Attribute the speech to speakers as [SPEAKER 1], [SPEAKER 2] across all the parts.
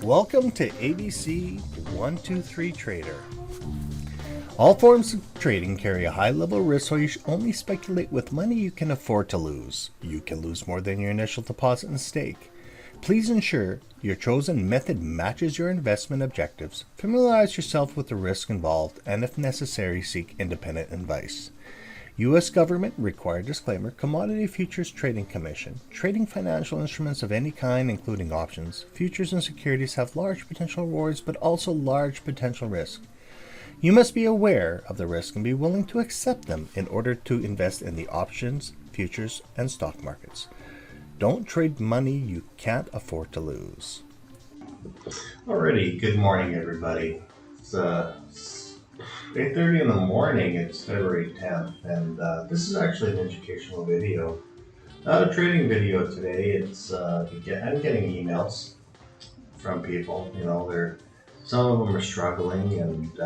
[SPEAKER 1] Welcome to ABC 123 Trader. All forms of trading carry a high level of risk, so you should only speculate with money you can afford to lose. You can lose more than your initial deposit and stake. Please ensure your chosen method matches your investment objectives. Familiarize yourself with the risk involved, and if necessary, seek independent advice. U.S. Government required disclaimer, Commodity Futures Trading Commission. Trading financial instruments of any kind, including options, futures, and securities, have large potential rewards but also large potential risk. You must be aware of the risk and be willing to accept them in order to invest in the options, futures, and stock markets. Don't trade money you can't afford to lose.
[SPEAKER 2] Alrighty, good morning everybody. It's 8:30 in the morning, it's February 10th, and this is actually an educational video. Not a trading video today. It's I'm getting emails from people, some of them are struggling, and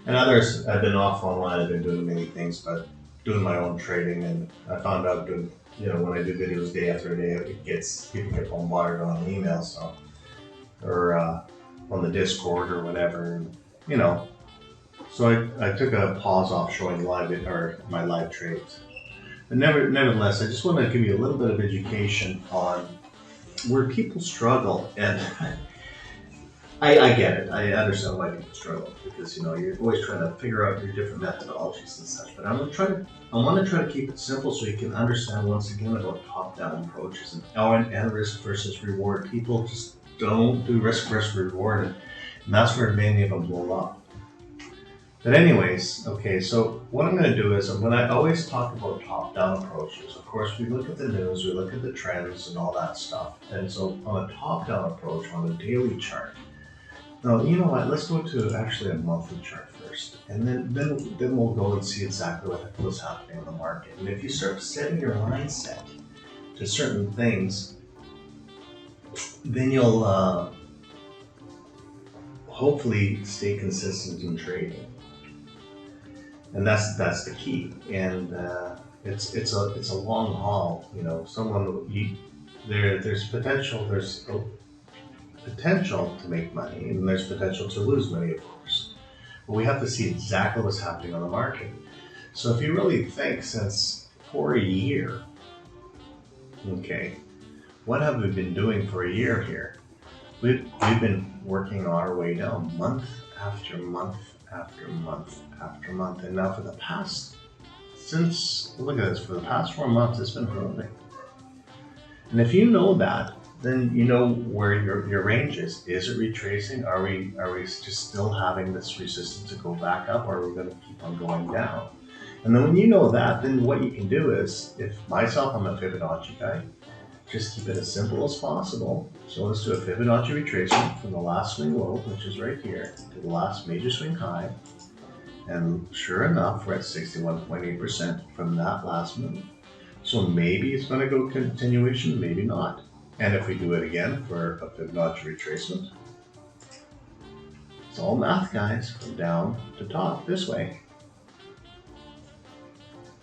[SPEAKER 2] others have been off online. I've been doing many things, but doing my own trading, and I found out when I do videos day after day, people get bombarded on emails, or on the Discord or whatever, So I took a pause off showing my live trades. But nevertheless, I just want to give you a little bit of education on where people struggle, and I get it. I understand why people struggle, because you're always trying to figure out your different methodologies and such. But I want to try to keep it simple so you can understand once again about top-down approaches and risk versus reward. People just don't do risk versus reward, and that's where many of them blow up. But anyways, okay, so what I'm going to do is, when I always talk about top-down approaches, of course, we look at the news, we look at the trends and all that stuff. And so on a top-down approach, on a daily chart, now, you know what, let's go to actually a monthly chart first, and then we'll go and see exactly what's happening in the market. And if you start setting your mindset to certain things, then you'll hopefully stay consistent in trading, and that's the key. And it's a long haul. There's potential to make money, and there's potential to lose money, of course. But we have to see exactly what's happening on the market. So if you really think, for a year, okay, what have we been doing for a year here? We've been working our way down month after month after month after month, and now for the past 4 months, it's been growing. And if you know that, then you know where your range is. Is it retracing? Are we just still having this resistance to go back up, or are we going to keep on going down? And then when you know that, then what you can do is, I'm a Fibonacci guy, just keep it as simple as possible. So let's do a Fibonacci retracement from the last swing low, which is right here, to the last major swing high. And sure enough, we're at 61.8% from that last move. So maybe it's going to go continuation, maybe not. And if we do it again for a Fibonacci retracement, it's all math, guys, from down to top this way.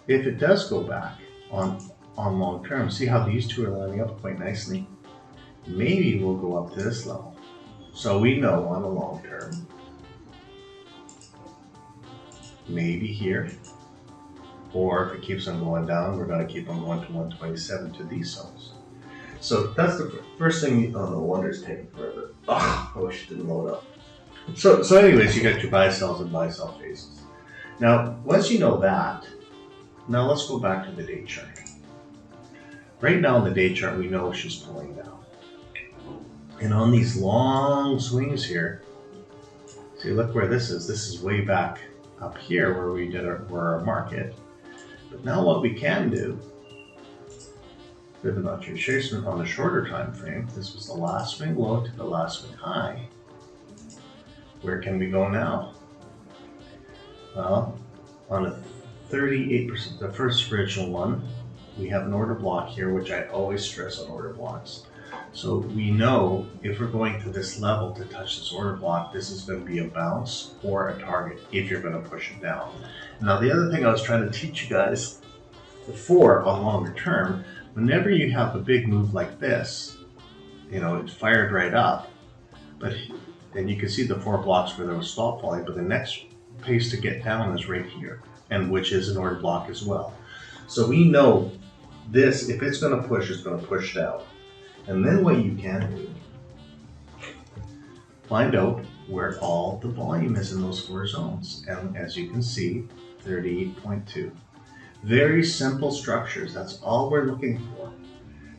[SPEAKER 2] If it does go back on long term, see how these two are lining up quite nicely? Maybe we'll go up to this level. So we know on the long term, maybe here, or if it keeps on going down, we're going to keep on going to 127 to these zones. So that's the first thing. Oh, no wonder it's taking forever. Oh, I wish it didn't load up. So anyways, you got your buy sells and buy sell phases. Now, once you know that, now let's go back to the day chart. Right now in the day chart, we know she's pulling down. And on these long swings here, see, look where this is. This is way back up here where we did our market. But now what we can do, Fibonacci retracement on the shorter time frame. This was the last swing low to the last swing high. Where can we go now? Well, on a 38%, the first original one, we have an order block here, which I always stress on order blocks. So we know if we're going to this level to touch this order block, this is going to be a bounce or a target if you're going to push it down. Now, the other thing I was trying to teach you guys before on longer term, whenever you have a big move like this, you know, it fired right up, but and you can see the 4 blocks where there was stop volume, but the next pace to get down is right here, and which is an order block as well. So we know this, if it's going to push, it's going to push down. And then what you can do, find out where all the volume is in those 4 zones. And as you can see, 38.2. Very simple structures. That's all we're looking for.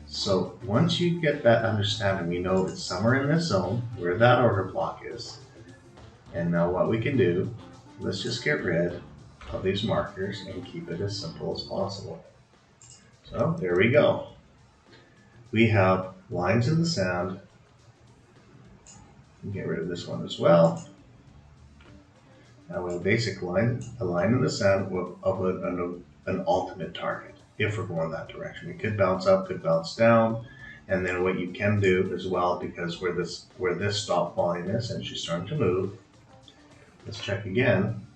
[SPEAKER 2] So once you get that understanding, we know it's somewhere in this zone where that order block is. And now what we can do, let's just get rid of these markers and keep it as simple as possible. So there we go. We have lines in the sand. Get rid of this one as well. Now we have a basic line, a line in the sand of an ultimate target. If we're going that direction, it could bounce up, could bounce down, and then what you can do as well, because where this stop volume is, and she's starting to move. Let's check again.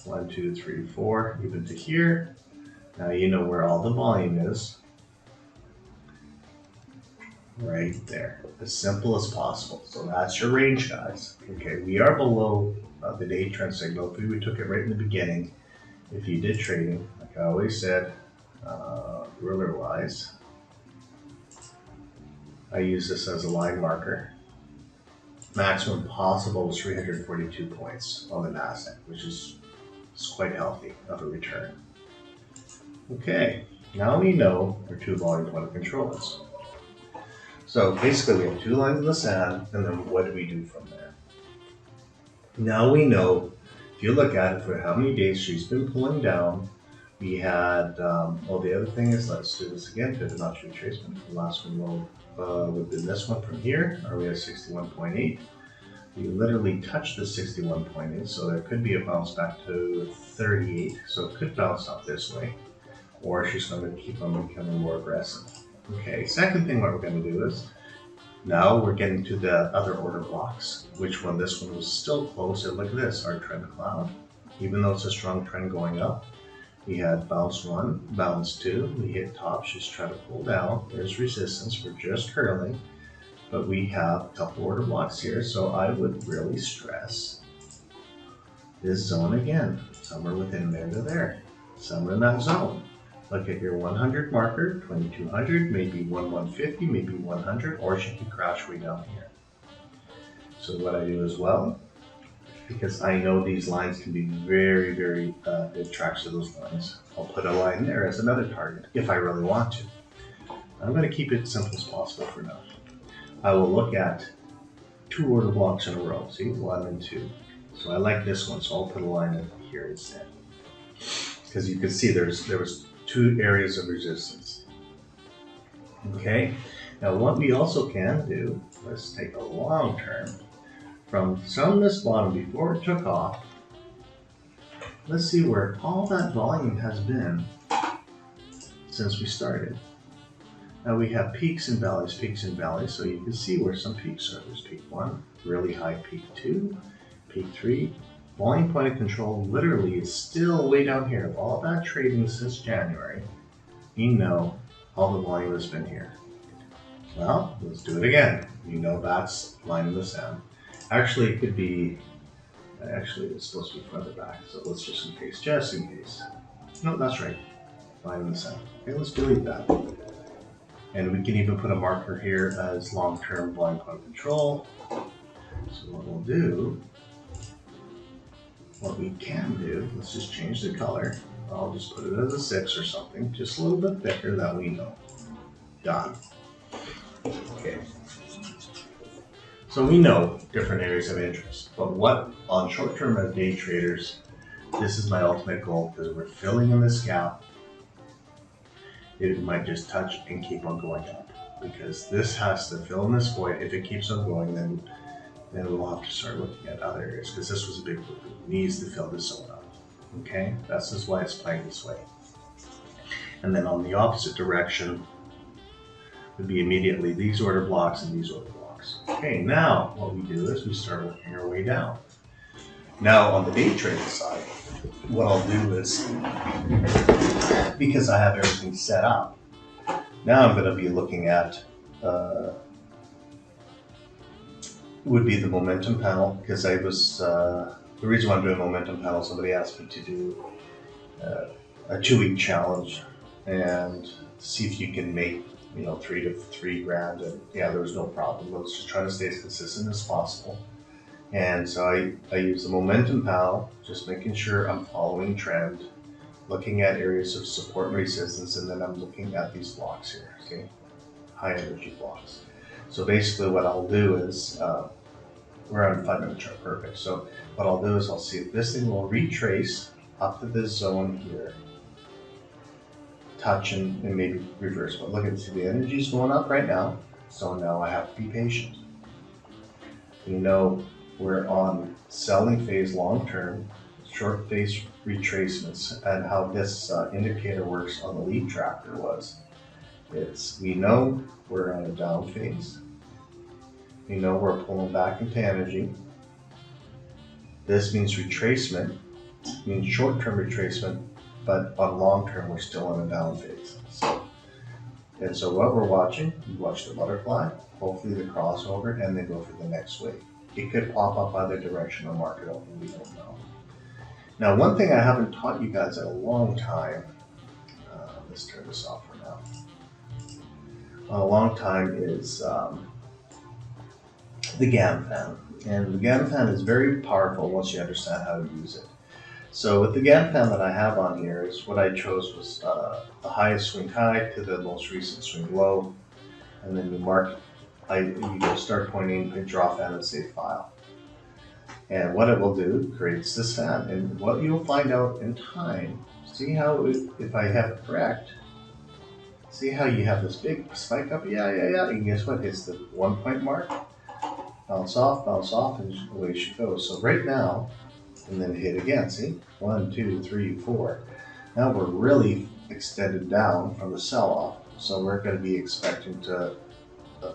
[SPEAKER 2] 1, 2, 3, 4, even to here. Now you know where all the volume is. Right there, as simple as possible. So that's your range, guys. Okay, we are below the day trend signal. If we took it right in the beginning, if you did trading, like I always said, ruler wise, I use this as a line marker. Maximum possible was 342 points on the NASDAQ, which is quite healthy of a return. Okay, now we know where 2 volume point of control is. So basically we have 2 lines in the sand, and then what do we do from there? Now we know, if you look at it for how many days she's been pulling down, we had, well, the other thing is, let's do this again, Fibonacci retracement. The last one would be this one from here, are we at 61.8? We literally touched the 61.8, so there could be a bounce back to 38, so it could bounce up this way, or she's going to keep on becoming more aggressive. Okay, second thing what we're going to do is, now we're getting to the other order blocks, which one, this one was still close, and look at this, our trend cloud. Even though it's a strong trend going up, we had bounce 1, bounce 2, we hit top, she's trying to pull down, there's resistance, we're just curling, but we have a couple order blocks here, so I would really stress this zone again, somewhere within there to there, somewhere in that zone. Look at your 100 marker, 2200, maybe 150, maybe 100, or she could crash way down here. So what I do as well, because I know these lines can be very, very good tracks to those lines, I'll put a line there as another target if I really want to. I'm going to keep it simple as possible for now. I will look at 2 order blocks in a row, see, 1 and 2. So I like this one, so I'll put a line in here instead. Because you can see there was 2 areas of resistance. Okay, now what we also can do, let's take a long term, from this bottom before it took off, let's see where all that volume has been since we started. Now we have peaks and valleys, so you can see where some peaks are. There's peak 1, really high peak 2, peak 3. Volume point of control literally is still way down here. Of all that trading since January, you know all the volume has been here. Well, let's do it again. You know that's line in the sand. Actually, it could be, actually it's supposed to be further back, so let's just in case. No, that's right, line in the sand. Okay, let's delete that. And we can even put a marker here as long-term volume point of control. So what we'll do, what we can do, let's just change the color. I'll just put it as a 6 or something, just a little bit thicker that we know. Done. Okay. So we know different areas of interest, but what on short-term as day traders, this is my ultimate goal because we're filling in this gap. It might just touch and keep on going up because this has to fill in this void. If it keeps on going, then we'll have to start looking at other areas because this was a big group. It needs to fill this zone up. Okay, that's just why it's playing this way. And then on the opposite direction would be immediately these order blocks and these order blocks. Okay, now what we do is we start working our way down. Now on the day trading side, what I'll do is, because I have everything set up, now I'm going to be looking at would be the momentum panel, because I was, the reason why I'm doing momentum panel, somebody asked me to do a 2-week challenge and see if you can make, you know, $3 grand. And yeah, there was no problem. I was just trying to stay as consistent as possible. And so I use the momentum panel, just making sure I'm following trend, looking at areas of support and resistance, and then I'm looking at these blocks here, see? High energy blocks. So basically what I'll do is, we're on 5-minute chart, perfect. So what I'll do is I'll see if this thing will retrace up to this zone here, touch and maybe reverse. But look at, see, the energy's going up right now, so now I have to be patient. You know, we're on selling phase long term, short phase retracements, and how this indicator works on the lead tracker was, we know we're on a down phase. We know we're pulling back into energy. This means retracement, means short-term retracement, but on long-term we're still in a down phase. And so what we're watching, we watch the butterfly, hopefully the crossover, and then go for the next wave. It could pop up either direction or market open, we don't know. Now, one thing I haven't taught you guys in a long time, let's turn this off for now. A long time is the GAM fan. And the GAM fan is very powerful once you understand how to use it. So with the GAM fan that I have on here, is what I chose was the highest swing high to the most recent swing low, and then you mark, you go start pointing, hit draw fan and save file. And what it will do, creates this fan, and what you'll find out in time, see how if I have it correct, see how you have this big spike up, yeah, and guess what, hits the 1 point mark, bounce off, and away she goes. So right now, and then hit again, see? 1, 2, 3, 4. Now we're really extended down from the sell-off, so we're going to be expecting to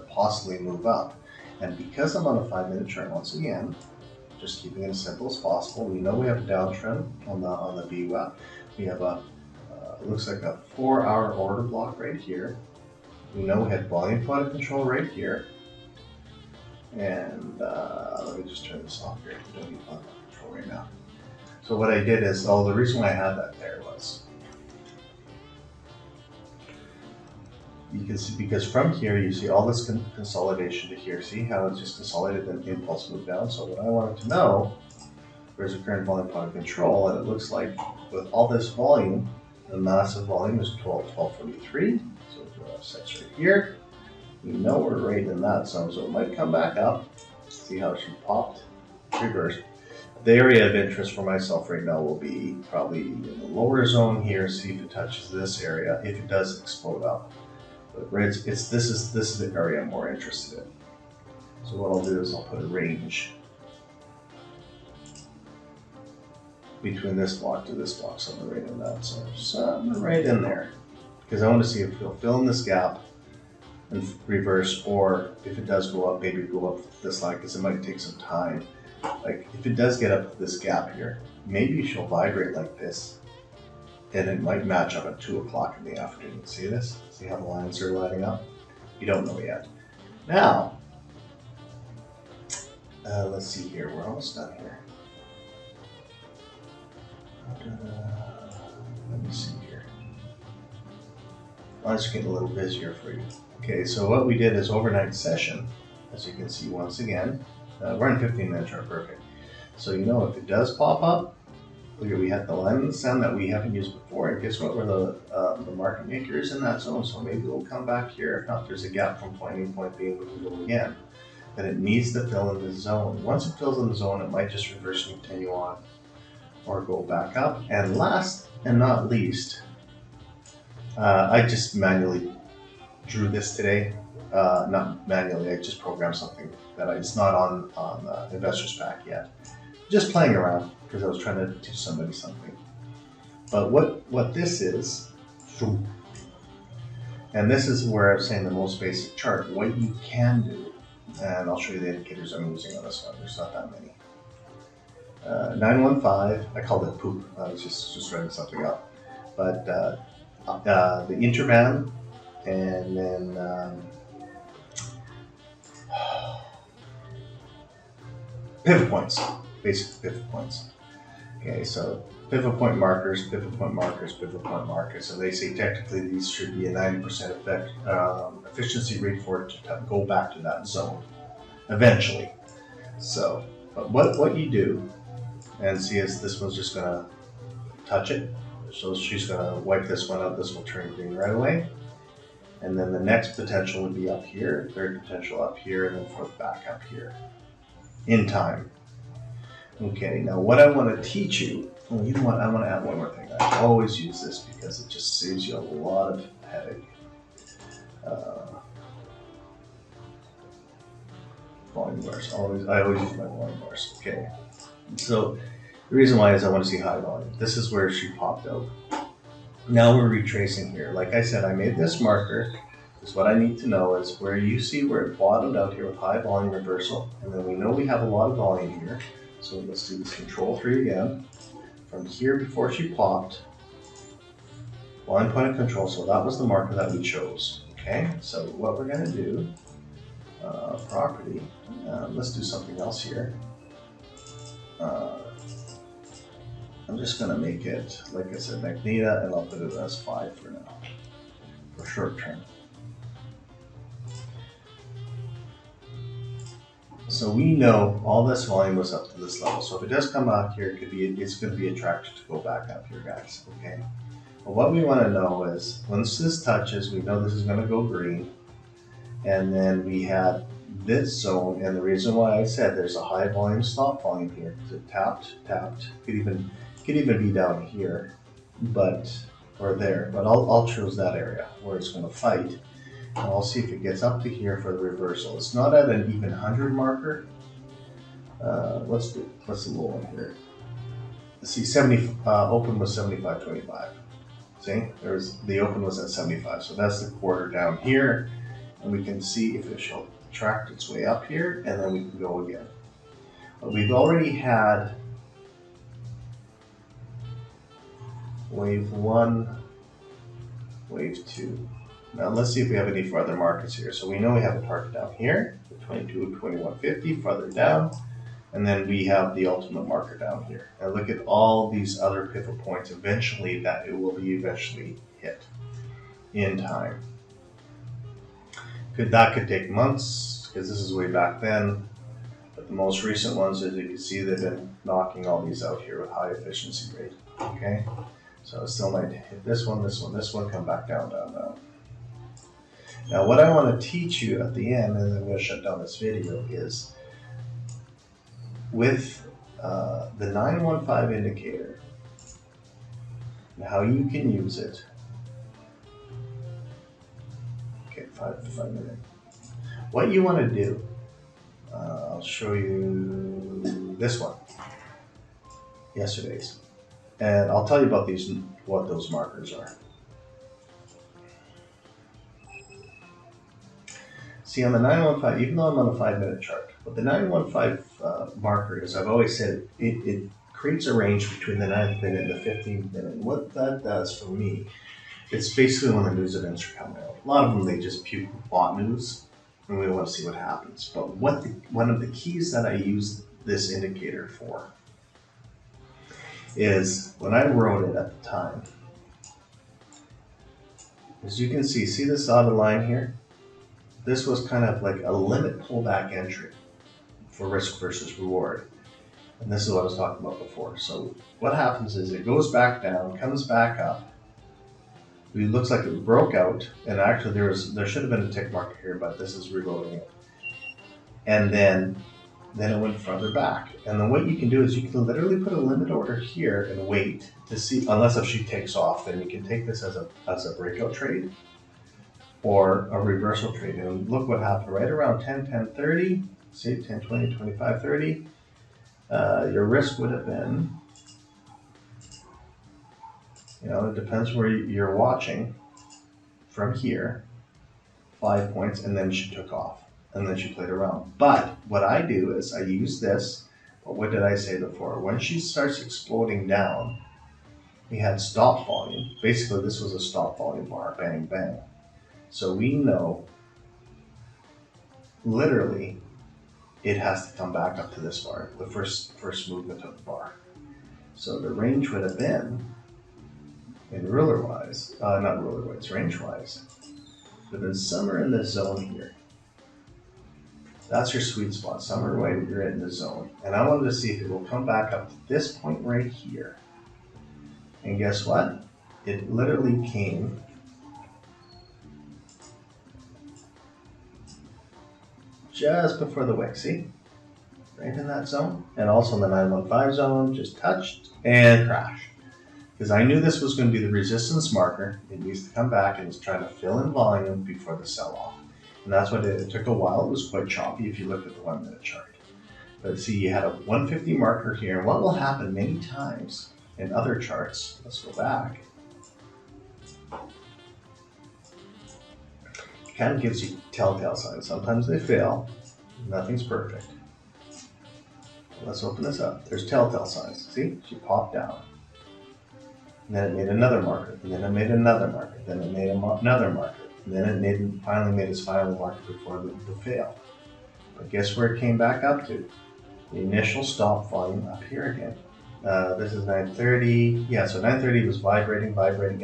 [SPEAKER 2] possibly move up. And because I'm on a 5-minute chart, once again, just keeping it as simple as possible, we know we have a downtrend on the VWAP. We have a, it looks like a 4-hour order block right here. We know we had volume point of control right here. And let me just turn this off here. We don't need volume point of control right now. So what I did is, the reason why I had that there was, you can see, because from here you see all this consolidation to here. See how it's just consolidated and impulse moved down. So what I wanted to know, where's the current volume point of control, and it looks like with all this volume, the massive volume is 1243. So we'll have 6 right here. We know we're right in that zone, so it might come back up. See how she popped, reversed. The area of interest for myself right now will be probably in the lower zone here. See if it touches this area. If it does explode up, but this is the area I'm more interested in. So what I'll do is I'll put a range between this block to this block, so I'm right in that zone. So I'm right in there because I want to see if it'll fill in this gap and reverse, or if it does go up, maybe go up this line, because it might take some time. Like if it does get up to this gap here, maybe she'll vibrate like this, and it might match up at 2 o'clock in the afternoon. See this? See how the lines are lining up? You don't know yet. Now, let's see here. We're almost done here. Let me see here. Lines are getting a little busier for you. Okay, so what we did is overnight session, as you can see once again. We're in 15-minute chart, perfect. So you know if it does pop up, look at, we had the line in the sand that we haven't used before, and guess what? We're the market maker is in that zone, so maybe we'll come back here. If not, there's a gap from point A and point B, we can go again. But it needs to fill in the zone. Once it fills in the zone, it might just reverse and continue on, or go back up. And last and not least, I just manually drew this today. Not manually, I just programmed something that it's not on the investor's pack yet. Just playing around because I was trying to teach somebody something. But what this is, and this is where I was saying the most basic chart, what you can do, and I'll show you the indicators I'm using on this one. There's not that many. 915, I called it poop. I was just writing something up. But the interband, and then pivot points, basic pivot points. Okay, so pivot point markers, pivot point markers, pivot point markers. So they say technically these should be a 90% efficiency rate for it to go back to that zone eventually. So, but what you do, and see is this one's just gonna touch it. So she's gonna wipe this one out. This will turn green right away. And then the next potential would be up here, third potential up here, and then fourth back up here in time. Okay, now what I want to teach you, well, you know what, I want to add one more thing. I always use this because it just saves you a lot of headache. Volume bars, I always use my volume bars. Okay, so the reason why is I want to see high volume. This is where she popped out. Now we're retracing here. Like I said, I made this marker. Because what I need to know is where you see where it bottomed out here with high volume reversal, and then we know we have a lot of volume here. So let's do this control 3 again. From here before she popped, line point of control, so that was the marker that we chose. Okay, so what we're gonna do, property, let's do something else here. I'm just gonna make it, like I said, Magneta, and I'll put it as 5 for now, for short term. So we know all this volume was up to this level. So if it does come out here, it's going to be attracted to go back up here, guys. Okay. Well, what we want to know is once this touches, we know this is going to go green, and then we have this zone. And the reason why I said there's a high volume stop volume here because it tapped. Could even be down here, or there. But I'll choose that area where it's going to fight. And I'll see if it gets up to here for the reversal. It's not at an even 100 marker. What's the low one here? See, open was 75.25. See, the open was at 75. So that's the quarter down here, and we can see if it shall tract its way up here, and then we can go again. But we've already had wave 1, wave 2. Now let's see if we have any further markers here. So we know we have a target down here, the 22, 2150, farther down, and then we have the ultimate marker down here. Now look at all these other pivot points eventually that it will be eventually hit in time. That could take months, because this is way back then, but the most recent ones, as you can see, they've been knocking all these out here with high efficiency rate, okay? So it still might hit this one, come back down, down, down. Now what I want to teach you at the end, and then I'm going to shut down this video, is with the 915 indicator, and how you can use it. Okay, 5 minutes. What you want to do, I'll show you this one, yesterday's, and I'll tell you about what those markers are. See, on the 915, even though I'm on a 5-minute chart, what the 915 marker is, I've always said it creates a range between the 9th minute and the 15th minute. And what that does for me, it's basically when the news events are coming out. A lot of them, they just puke bot news, and we want to see what happens. But one of the keys that I use this indicator for is when I wrote it at the time, as you can see this dotted line here? This was kind of like a limit pullback entry for risk versus reward. And this is what I was talking about before. So what happens is it goes back down, comes back up. It looks like it broke out, and actually there should have been a tick marker here, but this is reloading it. And then it went further back. And then what you can do is you can literally put a limit order here and wait to see, unless if she takes off, then you can take this as a breakout trade or a reversal trade. And look what happened right around 10, 10, 30, see 10, 20, 25, 30. Your risk would have been, it depends where you're watching from here, 5 points, and then she took off. And then she played around. But what I do is I use this, but what did I say before? When she starts exploding down, we had stop volume. Basically, this was a stop volume bar, bang, bang. So we know, literally, it has to come back up to this bar, the first movement of the bar. So the range would have been, in ruler-wise, not ruler-wise, range-wise, would have been somewhere in this zone here. That's your sweet spot, somewhere right you're in the zone. And I wanted to see if it will come back up to this point right here. And guess what? It literally came just before the wick, see? Right in that zone. And also in the 915 zone, just touched and crashed. Because I knew this was going to be the resistance marker. It needs to come back and it's trying to fill in volume before the sell-off. And that's what it took a while. It was quite choppy if you look at the 1 minute chart. But see, you had a 150 marker here. And what will happen many times in other charts, let's go back, it kind of gives you telltale signs. Sometimes they fail. Nothing's perfect. Let's open this up. There's telltale signs. See, she popped down. And then it made another marker. And then it made another marker. Then it made another marker. And then it finally made its final marker before the fail. But guess where it came back up to? The initial stop volume up here again. This is 930. Yeah, so 930 was vibrating,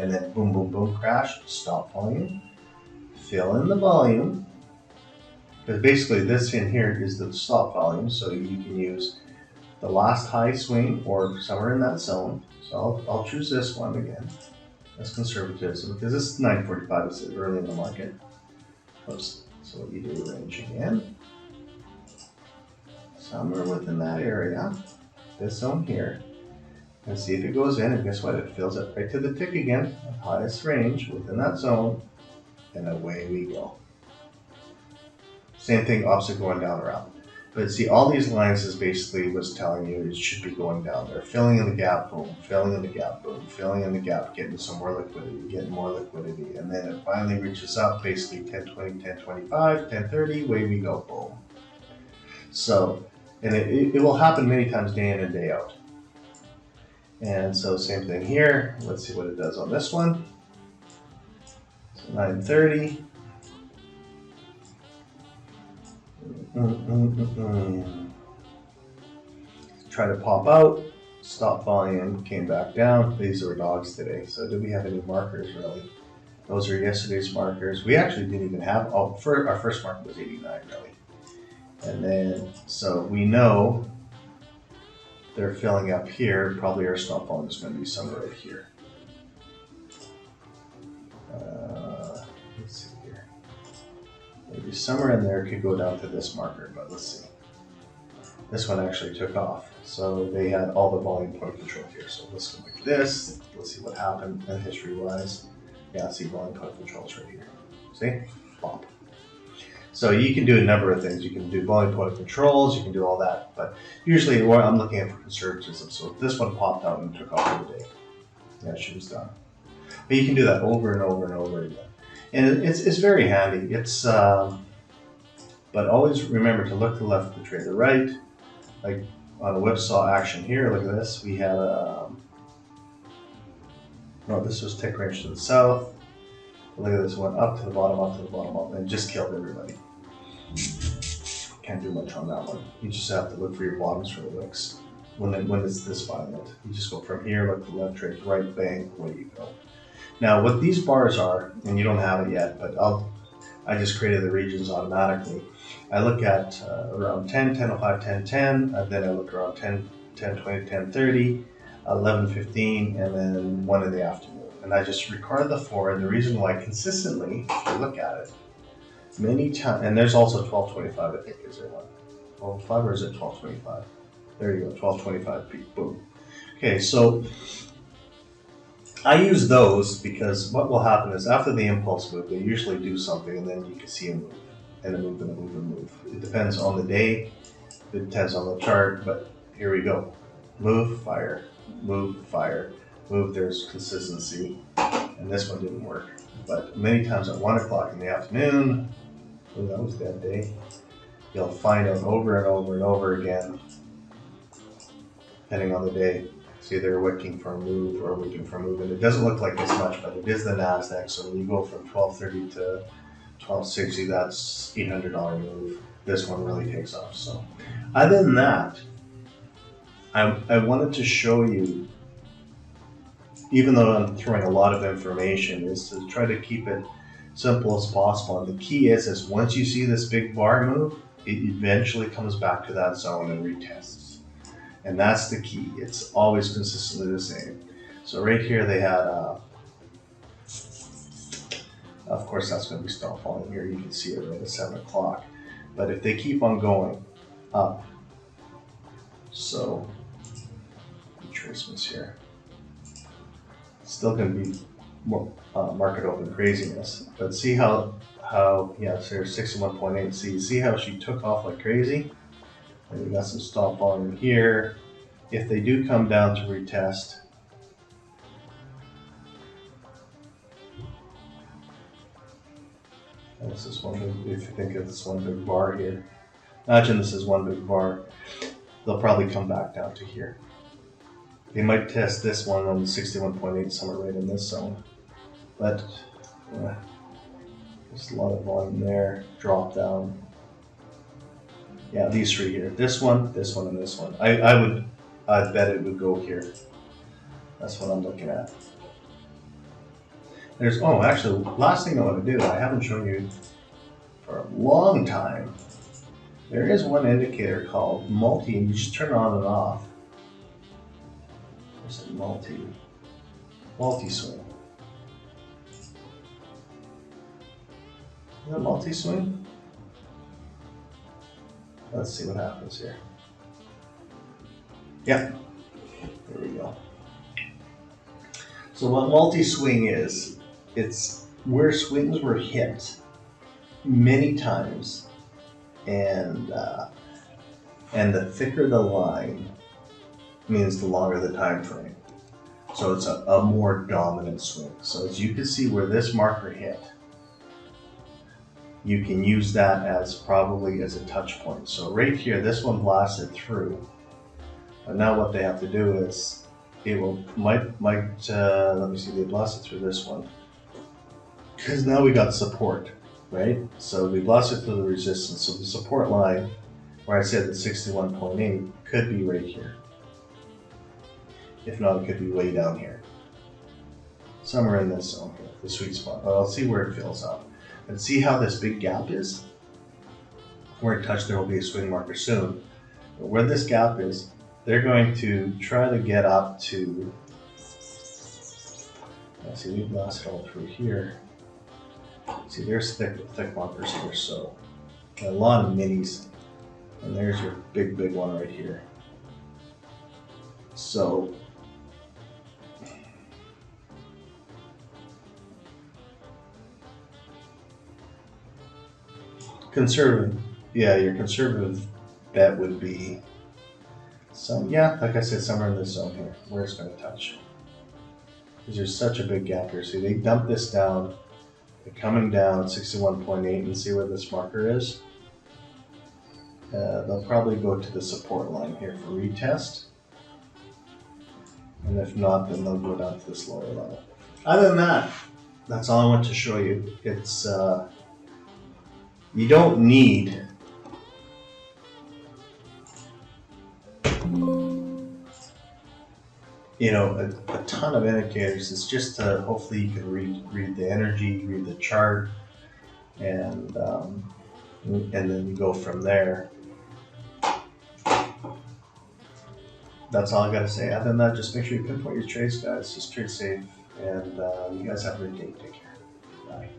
[SPEAKER 2] and then boom, boom, boom, crash, stop volume. Fill in the volume. Because basically this in here is the stop volume, so you can use the last high swing or somewhere in that zone. So I'll choose this one again. That's conservatism because this is 945, it's early in the market. Oops. So what you do, range again. Somewhere within that area, this zone here, and see if it goes in, and guess what? It fills it right to the tick again, highest range within that zone, and away we go. Same thing, opposite going down around. But see, all these lines is basically what's telling you it should be going down there. Filling in the gap, boom, filling in the gap, boom, filling in the gap, getting some more liquidity, getting more liquidity. And then it finally reaches up, basically 1020, 1025, 1030, away we go, boom. So, and it will happen many times day in and day out. And so same thing here. Let's see what it does on this one. So 930. Try to pop out, stop volume, came back down. These were dogs today. So do we have any markers really? Those are yesterday's markers. We actually didn't even have, our first marker was 89 really. And then, so we know they're filling up here. Probably our stop volume is going to be somewhere right here. Let's see here. Maybe somewhere in there could go down to this marker, but let's see. This one actually took off. So they had all the volume point control here. So let's go like this. Let's see what happened history-wise. Yeah, see volume point controls right here. See? Pop. So you can do a number of things. You can do volume point controls, you can do all that. But usually I'm looking at for conservatism. So if this one popped out and took off for the day, yeah, she was done. But you can do that over and over and over again. And it's very handy. It's but always remember to look to the left, to trade the right. Like on the whipsaw action here, look at this. We had no, this was tick range to the south. Look at this one, up to the bottom, up to the bottom, up, and just killed everybody. Can't do much on that one. You just have to look for your bottoms for the wicks. When it's this violent, you just go from here, look to the left, trade right, bang, away you go. Now, what these bars are, and you don't have it yet, but I just created the regions automatically. I look at around 10, 10:05, 10:10, and then I look around 10, 10:20, 10:30, 11:15, and then 1 in the afternoon. And I just record the 4, and the reason why consistently, if you look at it, many times, and there's also 12:25, I think, is there one? 12:05 or is it 12:25? There you go, 12:25 peak, boom. Okay, so I use those because what will happen is after the impulse move, they usually do something and then you can see a move, and a move, and a move, and a move. It depends on the day, it depends on the chart, but here we go. Move, fire, move, fire, move, there's consistency, and this one didn't work. But many times at 1 o'clock in the afternoon, oh, that was that day, you'll find out over and over and over again, depending on the day. See, they're wicking for a move or wicking for a move, and it doesn't look like this much, but it is the NASDAQ. So when you go from 12:30 to 1260, that's $800 move. This one really takes off. So other than that, I wanted to show you, even though I'm throwing a lot of information, is to try to keep it simple as possible. And the key is once you see this big bar move, it eventually comes back to that zone and retests. And that's the key. It's always consistently the same. So right here they had, of course that's going to be stop falling here. You can see it right at 7 o'clock. But if they keep on going up, so retracements here, still going to be more market open craziness. But see how yeah, so here's 61.8. See how she took off like crazy? And we got some stop volume here. If they do come down to retest, and this is one big, if you think of this one big bar here, imagine this is one big bar, they'll probably come back down to here. They might test this one on 61.8, somewhere right in this zone. But there's a lot of volume there, drop down. Yeah, these three here. This one, and this one. I'd bet it would go here. That's what I'm looking at. There's, oh, actually, last thing I want to do, I haven't shown you for a long time. There is one indicator called multi, and you just turn it on and off. There's a multi-swing. Is that multi-swing? Let's see what happens here. Yeah, there we go. So what multi-swing is, it's where swings were hit many times, and the thicker the line means the longer the time frame. So it's a more dominant swing. So as you can see where this marker hit, you can use that as probably as a touch point. So right here, this one blasted through. And now what they have to do is, it will let me see, they blasted through this one. Because now we got support, right? So we blasted through the resistance. So the support line, where I said that 61.8, could be right here. If not, it could be way down here. Somewhere in this zone here, the sweet spot. But I'll see where it fills up. And see how this big gap is? Where it touched, there will be a swing marker soon. But where this gap is, they're going to try to get up to, see, we blasted all through here. See, there's thick markers here, so a lot of minis. And there's your big one right here. So, conservative, yeah, your conservative bet would be like I said, somewhere in this zone here, where it's going to touch. Because there's such a big gap here. See, they dump this down, they're coming down 61.8, and see where this marker is. They'll probably go to the support line here for retest. And if not, then they'll go down to this lower level. Other than that, that's all I want to show you. It's, you don't need a ton of indicators. It's just to, hopefully you can read the energy, read the chart, and then you go from there. That's all I gotta say. Other than that, just make sure you pinpoint your trades, guys. Just trade safe, and you guys have a great day. Take care. Bye.